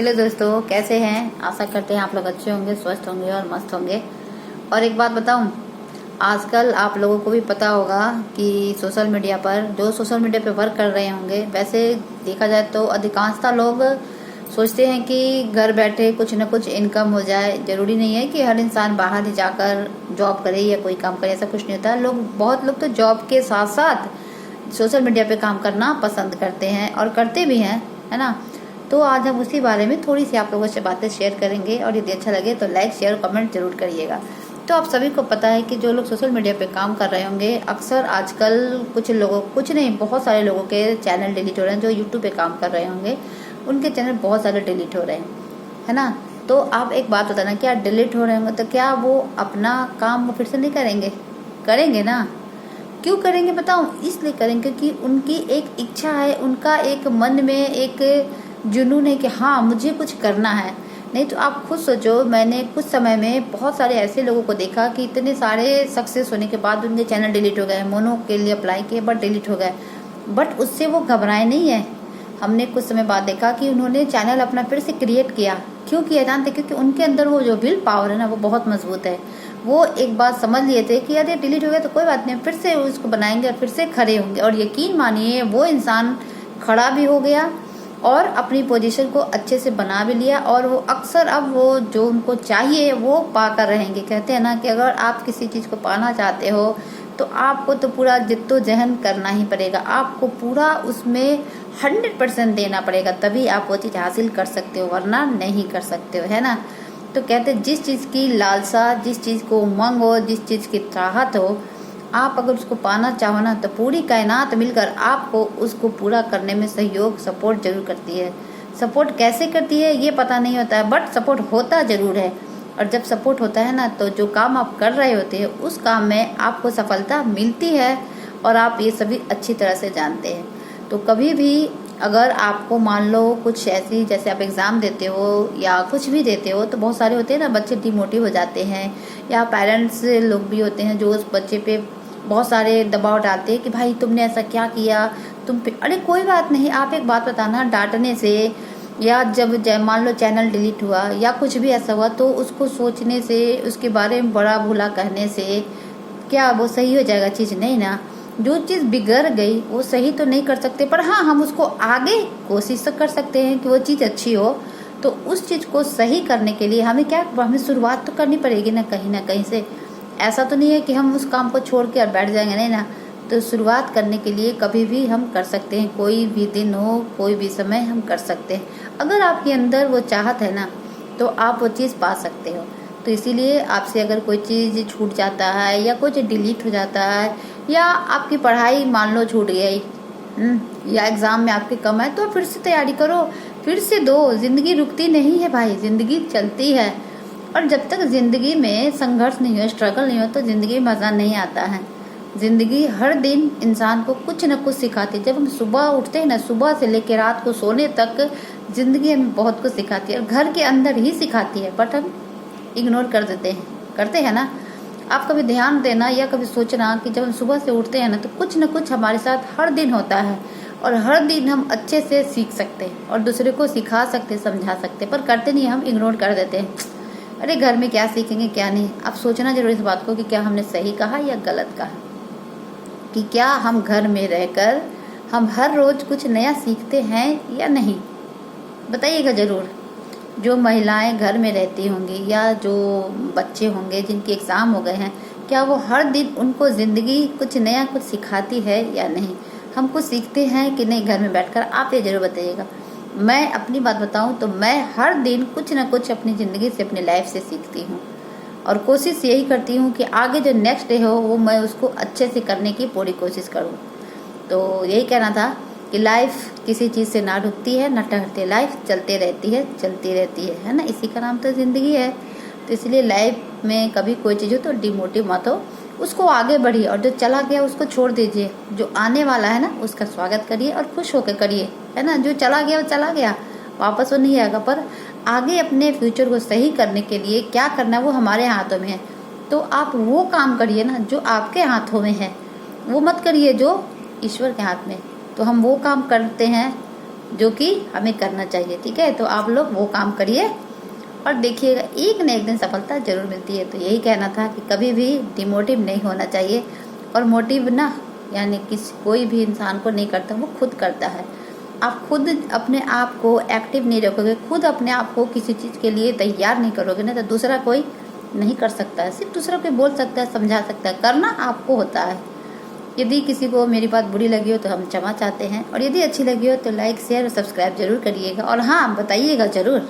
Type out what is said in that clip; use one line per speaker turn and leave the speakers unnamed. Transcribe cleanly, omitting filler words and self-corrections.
Hello दोस्तों, कैसे हैं। आशा करते हैं आप लोग अच्छे होंगे, स्वस्थ होंगे और मस्त होंगे। और एक बात बताऊं, आजकल आप लोगों को भी पता होगा कि सोशल मीडिया पर पे वर्क कर रहे होंगे, वैसे देखा जाए तो अधिकांशतः लोग सोचते हैं कि घर बैठे कुछ न कुछ इनकम हो जाए। जरूरी नहीं है कि हर इंसान बाहर ही जाकर जॉब करे या कोई काम करे, ऐसा कुछ नहीं होता। बहुत लोग तो जॉब के साथ साथ सोशल मीडिया पे काम करना पसंद करते हैं और करते भी हैं, है ना। तो आज हम उसी बारे में थोड़ी सी आप लोगों से बातें शेयर करेंगे और यदि अच्छा लगे तो लाइक शेयर कमेंट जरूर करिएगा। तो आप सभी को पता है कि जो लोग सोशल मीडिया पे काम कर रहे होंगे, अक्सर आजकल कुछ नहीं बहुत सारे लोगों के चैनल डिलीट हो रहे हैं। जो यूट्यूब पे काम कर रहे होंगे उनके चैनल बहुत सारे डिलीट हो रहे हैं, है ना। तो आप एक बात बताना, क्या डिलीट हो रहे होंगे तो क्या वो अपना काम फिर से नहीं करेंगे? करेंगे ना। क्यों करेंगे बताऊं? इसलिए करेंगे क्योंकि उनकी एक इच्छा है, उनका एक मन में एक जुनून है कि हाँ मुझे कुछ करना है। नहीं तो आप खुद सोचो, मैंने कुछ समय में बहुत सारे ऐसे लोगों को देखा कि इतने सारे सक्सेस होने के बाद उनके चैनल डिलीट हो गए। मोनो के लिए अप्लाई किए बट डिलीट हो गए, बट उससे वो घबराए नहीं है। हमने कुछ समय बाद देखा कि उन्होंने चैनल अपना फिर से क्रिएट किया। क्यों किया जानते? क्योंकि उनके अंदर वो जो विल पावर है ना, वो बहुत मजबूत है। वो एक बात समझ लिए थे कि अरे डिलीट हो गया तो कोई बात नहीं, फिर से उसको बनाएंगे और फिर से खड़े होंगे। और यकीन मानिए वो इंसान खड़ा भी हो गया और अपनी पोजीशन को अच्छे से बना भी लिया। और वो अक्सर अब वो जो उनको चाहिए वो पाकर रहेंगे। कहते हैं ना कि अगर आप किसी चीज़ को पाना चाहते हो तो आपको तो पूरा जिद्दोजहद करना ही पड़ेगा, आपको पूरा उसमें 100% देना पड़ेगा, तभी आप वो चीज़ हासिल कर सकते हो, वरना नहीं कर सकते हो, है ना। तो कहते हैं जिस चीज़ की लालसा, जिस चीज़ को उमंग हो, जिस चीज़ की चाहत हो, आप अगर उसको पाना चाहो ना तो पूरी कायनात मिलकर आपको उसको पूरा करने में सहयोग सपोर्ट जरूर करती है। सपोर्ट कैसे करती है ये पता नहीं होता है, बट सपोर्ट होता जरूर है। और जब सपोर्ट होता है ना तो जो काम आप कर रहे होते हैं उस काम में आपको सफलता मिलती है, और आप ये सभी अच्छी तरह से जानते हैं। तो कभी भी अगर आपको मान लो कुछ ऐसी, जैसे आप एग्ज़ाम देते हो या कुछ भी देते हो, तो बहुत सारे होते हैं ना बच्चे डिमोटिव हो जाते हैं, या पेरेंट्स लोग भी होते हैं जो उस बच्चे पे बहुत सारे दबाव डालते हैं कि भाई तुमने ऐसा क्या किया, तुम पे। अरे कोई बात नहीं, आप एक बात बताना, डांटने से या जब मान लो चैनल डिलीट हुआ या कुछ भी ऐसा हुआ तो उसको सोचने से, उसके बारे में बड़ा बुला कहने से क्या वो सही हो जाएगा चीज़? नहीं ना। जो चीज़ बिगड़ गई वो सही तो नहीं कर सकते, पर हाँ हम उसको आगे कोशिश कर सकते हैं कि वो चीज़ अच्छी हो। तो उस चीज़ को सही करने के लिए हमें शुरुआत तो करनी पड़ेगी ना कहीं से। ऐसा तो नहीं है कि हम उस काम को छोड़ के और बैठ जाएंगे, नहीं ना। तो शुरुआत करने के लिए कभी भी हम कर सकते हैं, कोई भी दिन हो, कोई भी समय हम कर सकते हैं। अगर आपके अंदर वो चाहत है ना तो आप वो चीज़ पा सकते हो। तो इसीलिए आपसे अगर कोई चीज़ छूट जाता है या कुछ डिलीट हो जाता है, या आपकी पढ़ाई मान लो छूट गई, या एग्ज़ाम में आपके कम है, तो फिर से तैयारी करो, फिर से दो। जिंदगी रुकती नहीं है भाई, जिंदगी चलती है। और जब तक जिंदगी में संघर्ष नहीं हो, स्ट्रगल नहीं हो, तो जिंदगी में मज़ा नहीं आता है। जिंदगी हर दिन इंसान को कुछ न कुछ सिखाती है। जब हम सुबह उठते हैं ना, सुबह से लेकर रात को सोने तक जिंदगी हमें बहुत कुछ सिखाती है, और घर के अंदर ही सिखाती है, बट हम इग्नोर कर देते हैं, करते हैं ना। आप कभी ध्यान देना या कभी सोचना कि जब हम सुबह से उठते हैं ना तो कुछ न कुछ हमारे साथ हर दिन होता है, और हर दिन हम अच्छे से सीख सकते हैं और दूसरे को सिखा सकते, समझा सकते, पर करते नहीं, हम इग्नोर कर देते हैं। अरे घर में क्या सीखेंगे क्या नहीं। अब सोचना जरूरी इस बात को कि क्या हमने सही कहा या गलत कहा, कि क्या हम घर में रहकर हम हर रोज कुछ नया सीखते हैं या नहीं। बताइएगा ज़रूर। जो महिलाएं घर में रहती होंगी या जो बच्चे होंगे जिनके एग्ज़ाम हो गए हैं, क्या वो हर दिन उनको ज़िंदगी कुछ नया कुछ सिखाती है या नहीं? हम कुछ सीखते हैं कि नहीं घर में बैठकर? आप ये ज़रूर बताइएगा। मैं अपनी बात बताऊं तो मैं हर दिन कुछ ना कुछ अपनी ज़िंदगी से, अपनी लाइफ से सीखती हूं, और कोशिश यही करती हूं कि आगे जो नेक्स्ट डे हो वो मैं उसको अच्छे से करने की पूरी कोशिश करूं। तो यही कहना था कि लाइफ किसी चीज़ से ना रुकती है ना ठहरती, लाइफ चलते रहती है, चलती रहती है ना। इसी का नाम तो ज़िंदगी है। तो इसलिए लाइफ में कभी कोई चीज़ हो तो डिमोटिव मत हो, उसको आगे बढ़िए, और जो चला गया उसको छोड़ दीजिए। जो आने वाला है ना उसका स्वागत करिए और खुश होकर करिए, है ना। जो चला गया वो चला गया, वापस वो नहीं आएगा, पर आगे अपने फ्यूचर को सही करने के लिए क्या करना है वो हमारे हाथों में है। तो आप वो काम करिए ना जो आपके हाथों में है, वो मत करिए जो ईश्वर के हाथ में। तो हम वो काम करते हैं जो कि हमें करना चाहिए। ठीक है, तो आप लोग वो काम करिए और देखिएगा एक न एक दिन सफलता जरूर मिलती है। तो यही कहना था कि कभी भी डिमोटिव नहीं होना चाहिए, और मोटिव ना यानी कोई भी इंसान को नहीं करता, वो खुद करता है। आप खुद अपने आप को एक्टिव नहीं रखोगे, खुद अपने आप को किसी चीज़ के लिए तैयार नहीं करोगे ना, तो दूसरा कोई नहीं कर सकता है। सिर्फ दूसरा कोई बोल सकता है, समझा सकता है, करना आपको होता है। यदि किसी को मेरी बात बुरी लगी हो तो हम क्षमा चाहते हैं, और यदि अच्छी लगी हो तो लाइक शेयर और सब्सक्राइब जरूर करिएगा, और हाँ बताइएगा ज़रूर।